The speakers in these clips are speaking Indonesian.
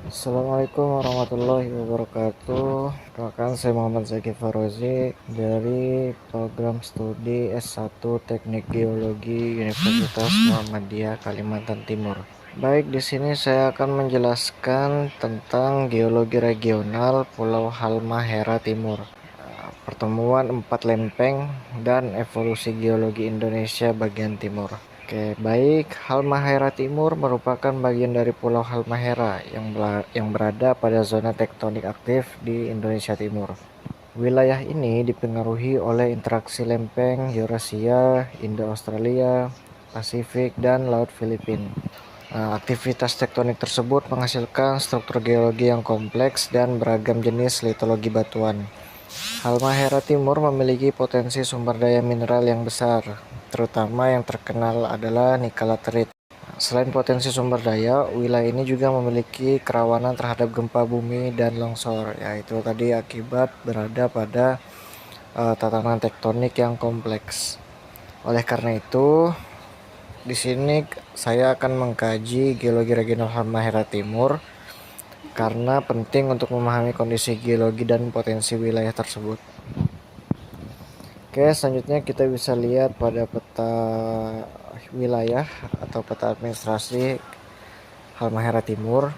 Assalamualaikum warahmatullahi wabarakatuh. Perkenalkan, saya Muhammad Zaki Farozi dari program studi S1 Teknik Geologi Universitas Muhammadiyah Kalimantan Timur. Baik, di sini saya akan menjelaskan tentang geologi regional Pulau Halmahera Timur, pertemuan empat lempeng dan evolusi geologi Indonesia bagian timur. Oke, baik. Halmahera Timur merupakan bagian dari Pulau Halmahera yang berada pada zona tektonik aktif di Indonesia Timur. Wilayah ini dipengaruhi oleh interaksi lempeng Eurasia, Indo-Australia, Pasifik, dan Laut Filipina. Aktivitas tektonik tersebut menghasilkan struktur geologi yang kompleks dan beragam jenis litologi batuan. Halmahera Timur memiliki potensi sumber daya mineral yang besar, terutama yang terkenal adalah nikel laterit. Selain potensi sumber daya, wilayah ini juga memiliki kerawanan terhadap gempa bumi dan longsor, yaitu tadi akibat berada pada tatanan tektonik yang kompleks. Oleh karena itu, di sini saya akan mengkaji geologi regional Halmahera Timur karena penting untuk memahami kondisi geologi dan potensi wilayah tersebut. Oke, selanjutnya kita bisa lihat pada peta wilayah atau peta administrasi Halmahera Timur.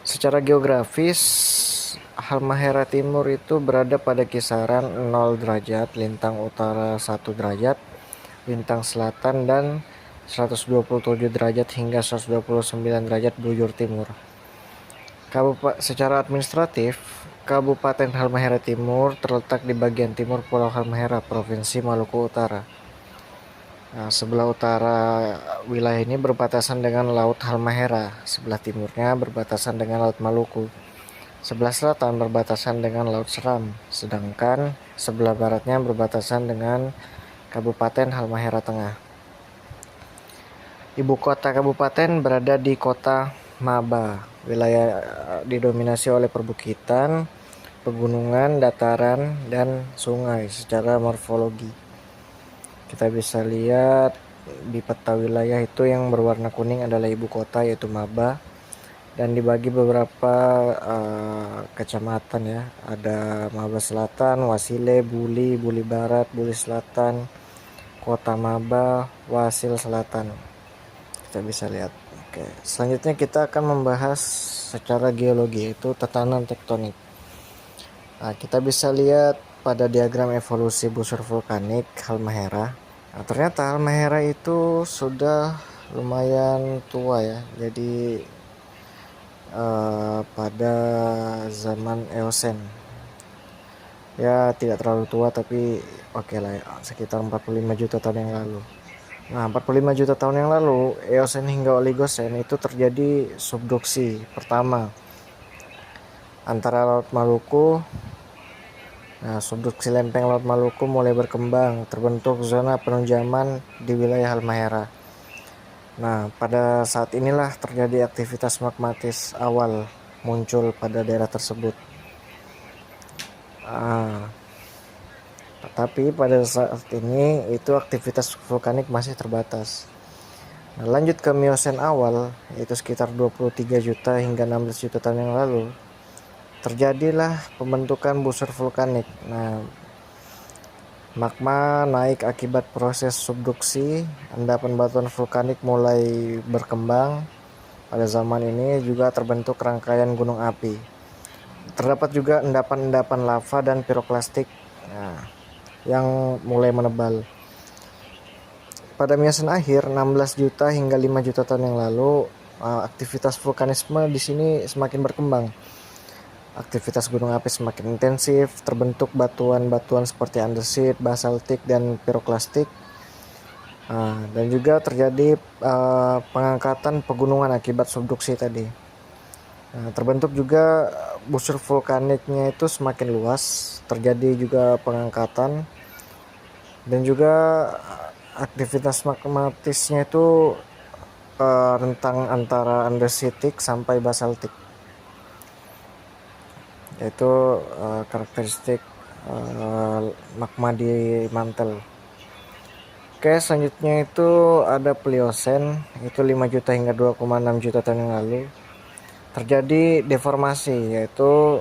Secara geografis, Halmahera Timur itu berada pada kisaran 0 derajat lintang utara 1 derajat, lintang selatan, dan 127 derajat hingga 129 derajat bujur timur. Secara administratif, Kabupaten Halmahera Timur terletak di bagian timur Pulau Halmahera, Provinsi Maluku Utara. Sebelah utara wilayah ini berbatasan dengan Laut Halmahera, sebelah timurnya berbatasan dengan Laut Maluku, sebelah selatan berbatasan dengan Laut Seram, sedangkan sebelah baratnya berbatasan dengan Kabupaten Halmahera Tengah. Ibu kota kabupaten berada di kota Maba. Wilayah didominasi oleh perbukitan, pegunungan, dataran, dan sungai. Secara morfologi, kita bisa lihat di peta wilayah itu yang berwarna kuning adalah ibu kota, yaitu Maba, dan dibagi beberapa kecamatan ya. Ada Maba Selatan, Wasile, Buli, Buli Barat, Buli Selatan, Kota Maba, Wasil Selatan. Kita bisa lihat. Oke, selanjutnya kita akan membahas secara geologi, yaitu tatanan tektonik. Kita bisa lihat pada diagram evolusi busur vulkanik Halmahera. Ternyata Halmahera itu sudah lumayan tua ya. Jadi pada zaman Eosen, ya tidak terlalu tua tapi oke lah ya, sekitar 45 juta tahun yang lalu. Nah, 45 juta tahun yang lalu, Eosen hingga Oligosen itu terjadi subduksi pertama antara Laut Maluku. Nah, subduksi lempeng Laut Maluku mulai berkembang, terbentuk zona penunjaman di wilayah Halmahera. Nah, pada saat inilah terjadi aktivitas magmatis awal muncul pada daerah tersebut. Tapi pada saat ini itu aktivitas vulkanik masih terbatas. Nah, lanjut ke Miosen awal, yaitu sekitar 23 juta hingga 16 juta tahun yang lalu, terjadilah pembentukan busur vulkanik. Nah, magma naik akibat proses subduksi, endapan batuan vulkanik mulai berkembang. Pada zaman ini juga terbentuk rangkaian gunung api. Terdapat juga endapan-endapan lava dan piroklastik yang mulai menebal. Pada Miosen akhir 16 juta hingga 5 juta tahun yang lalu, aktivitas vulkanisme di sini semakin berkembang. Aktivitas gunung api semakin intensif, terbentuk batuan-batuan seperti andesit, basaltik, dan piroklastik. Dan juga terjadi pengangkatan pegunungan akibat subduksi tadi. Terbentuk juga busur vulkaniknya itu semakin luas, terjadi juga pengangkatan, dan juga aktivitas magmatisnya itu rentang antara andesitik sampai basaltik, yaitu karakteristik magma di mantel. Oke, selanjutnya itu ada Pliosen, itu 5 juta hingga 2,6 juta tahun yang lalu. terjadi deformasi, yaitu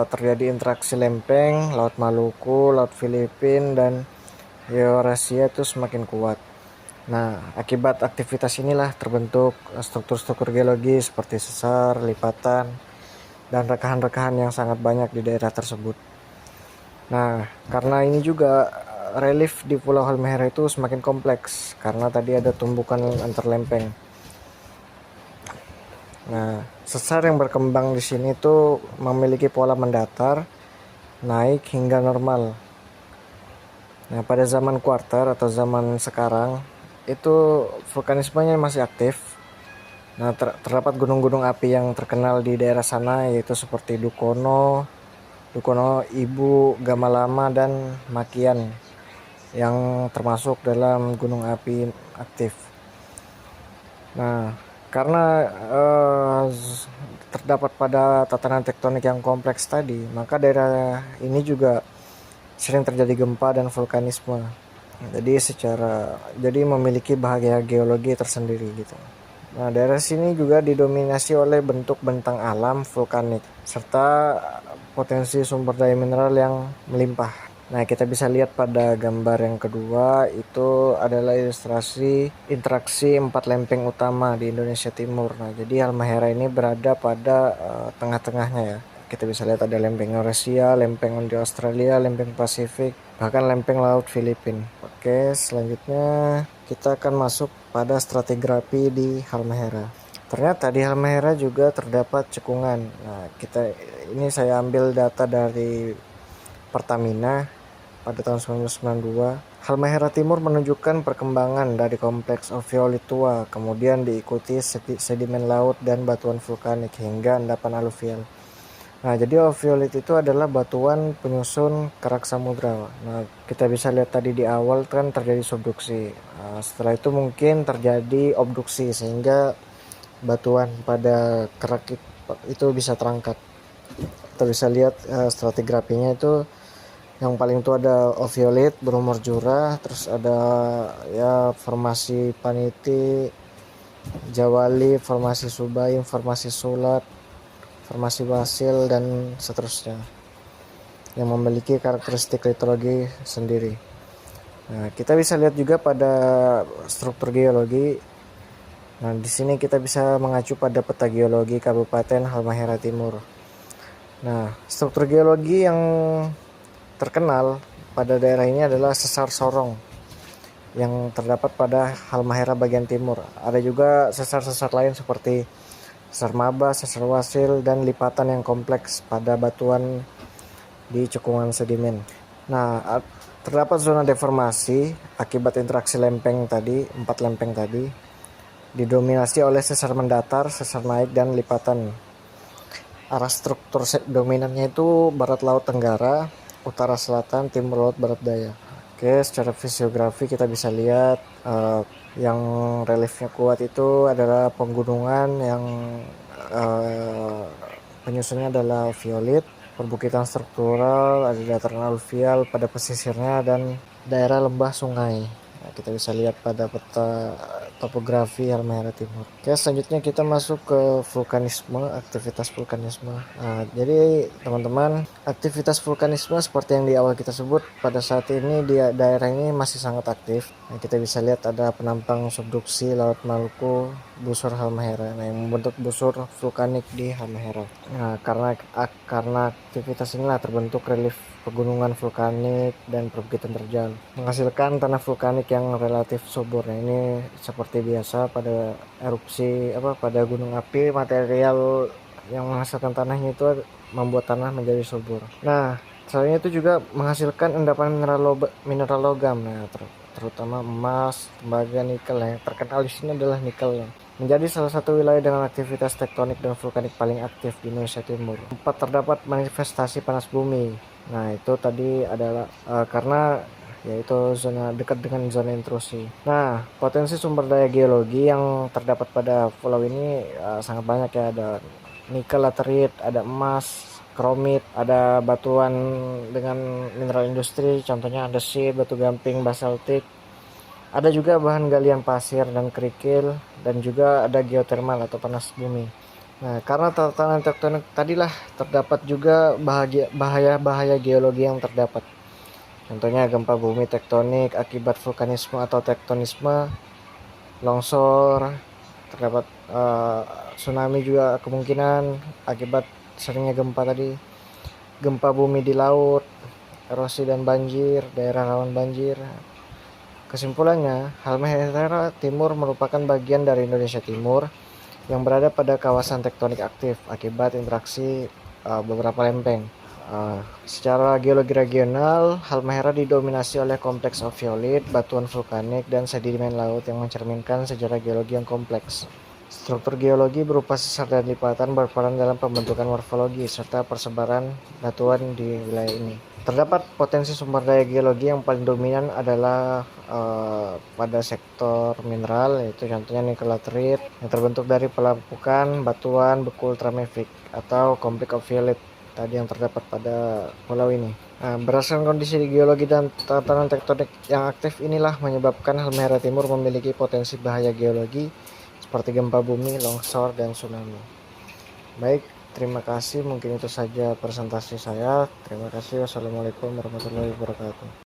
terjadi interaksi lempeng Laut Maluku, Laut Filipina, dan Eurasia itu semakin kuat. Nah, akibat aktivitas inilah terbentuk struktur-struktur geologi seperti sesar, lipatan, dan rekahan-rekahan yang sangat banyak di daerah tersebut. Nah, karena ini juga relief di Pulau Halmahera itu semakin kompleks karena tadi ada tumbukan antar lempeng. Nah, sesar yang berkembang di sini itu memiliki pola mendatar, naik hingga normal. Nah, pada zaman kuarter atau zaman sekarang itu vulkanismenya masih aktif. Nah, terdapat gunung-gunung api yang terkenal di daerah sana, yaitu seperti Dukono, Ibu, Gamalama, dan Makian, yang termasuk dalam gunung api aktif. Nah, karena terdapat pada tatanan tektonik yang kompleks tadi, maka daerah ini juga sering terjadi gempa dan vulkanisme. Jadi memiliki bahaya geologi tersendiri gitu. Nah, daerah sini juga didominasi oleh bentuk bentang alam vulkanik serta potensi sumber daya mineral yang melimpah. Nah, kita bisa lihat pada gambar yang kedua, itu adalah ilustrasi interaksi 4 lempeng utama di Indonesia Timur. Nah, jadi Halmahera ini berada pada tengah-tengahnya ya. Kita bisa lihat ada lempeng Eurasia, lempeng di Australia, lempeng Pasifik, bahkan lempeng Laut Filipina. Oke, selanjutnya kita akan masuk pada stratigrafi di Halmahera. Ternyata di Halmahera juga terdapat cekungan. Nah, saya ambil data dari Pertamina pada tahun 1992. Halmahera Timur menunjukkan perkembangan dari kompleks oviolit tua, kemudian diikuti sedimen laut dan batuan vulkanik hingga endapan aluvial. Nah, jadi oviolit itu adalah batuan penyusun kerak samudra. Nah, kita bisa lihat tadi di awal kan terjadi subduksi. Nah, setelah itu mungkin terjadi obduksi sehingga batuan pada kerak itu bisa terangkat. Kita bisa lihat stratigrafinya itu yang paling tua ada oviolit berumur jurah, terus ada ya formasi paniti, jawali, formasi subaim, formasi sulat, formasi basil, dan seterusnya yang memiliki karakteristik litologi sendiri. Nah, kita bisa lihat juga pada struktur geologi. Nah, di sini kita bisa mengacu pada peta geologi Kabupaten Halmahera Timur. Nah, struktur geologi yang terkenal pada daerah ini adalah sesar Sorong yang terdapat pada Halmahera bagian timur. Ada juga sesar-sesar lain seperti sesar Maba, sesar Wasil, dan lipatan yang kompleks pada batuan di cekungan sedimen. Nah, terdapat zona deformasi akibat interaksi lempeng tadi, 4 lempeng tadi, didominasi oleh sesar mendatar, sesar naik, dan lipatan. Arah struktur dominannya itu barat laut tenggara, utara selatan, timur laut barat daya. Oke, secara fisiografi kita bisa lihat yang reliefnya kuat itu adalah penggunungan yang penyusunnya adalah violit, perbukitan struktural, ada dataran aluvial pada pesisirnya, dan daerah lembah sungai. Nah, kita bisa lihat pada peta topografi Halmahera Timur. Oke, selanjutnya kita masuk ke vulkanisme, aktivitas vulkanisme. Nah, jadi teman-teman, aktivitas vulkanisme seperti yang di awal kita sebut, pada saat ini di daerah ini masih sangat aktif. Nah, kita bisa lihat ada penampang subduksi Laut Maluku, busur Halmahera, yang membentuk busur vulkanik di Halmahera. Nah, karena aktivitas inilah terbentuk relief pegunungan vulkanik dan perbukitan terjal, menghasilkan tanah vulkanik yang relatif subur. Nah, ini seperti biasa pada erupsi pada gunung api, material yang menghasilkan tanahnya itu membuat tanah menjadi subur. Nah, selain itu juga menghasilkan endapan mineral logam. Nah, terutama emas, tembaga, nikel. Yang terkenal di sini adalah nikel. Menjadi salah satu wilayah dengan aktivitas tektonik dan vulkanik paling aktif di Indonesia Timur. 4 terdapat manifestasi panas bumi. Nah, itu tadi adalah karena yaitu zona dekat dengan zona intrusi. Nah, potensi sumber daya geologi yang terdapat pada pulau ini sangat banyak ya. Ada nikel laterit, ada emas, kromit, ada batuan dengan mineral industri, contohnya andesit, batu gamping, basaltik. Ada juga bahan galian pasir dan kerikil, dan juga ada geotermal atau panas bumi. Nah, karena tatanan tektonik tadilah terdapat juga bahaya-bahaya geologi yang terdapat. Contohnya gempa bumi tektonik akibat vulkanisme atau tektonisme, longsor, terdapat tsunami juga kemungkinan akibat seringnya gempa tadi, gempa bumi di laut, erosi dan banjir, daerah rawan banjir. Kesimpulannya, Halmahera Timur merupakan bagian dari Indonesia Timur yang berada pada kawasan tektonik aktif akibat interaksi beberapa lempeng. Secara geologi regional, Halmahera didominasi oleh kompleks ophiolite, batuan vulkanik, dan sedimen laut yang mencerminkan sejarah geologi yang kompleks. Struktur geologi berupa sesar dan lipatan berperan dalam pembentukan morfologi serta persebaran batuan di wilayah ini. Terdapat potensi sumber daya geologi yang paling dominan adalah pada sektor mineral, yaitu contohnya nikel laterite yang terbentuk dari pelampukan batuan beku ultramafic atau kompleks ophiolite tadi yang terdapat pada pulau ini. Nah, berdasarkan kondisi geologi dan tatanan tektonik yang aktif inilah menyebabkan Halmahera Timur memiliki potensi bahaya geologi seperti gempa bumi, longsor, dan tsunami. Baik, terima kasih. Mungkin itu saja presentasi saya. Terima kasih. Wassalamualaikum warahmatullahi wabarakatuh.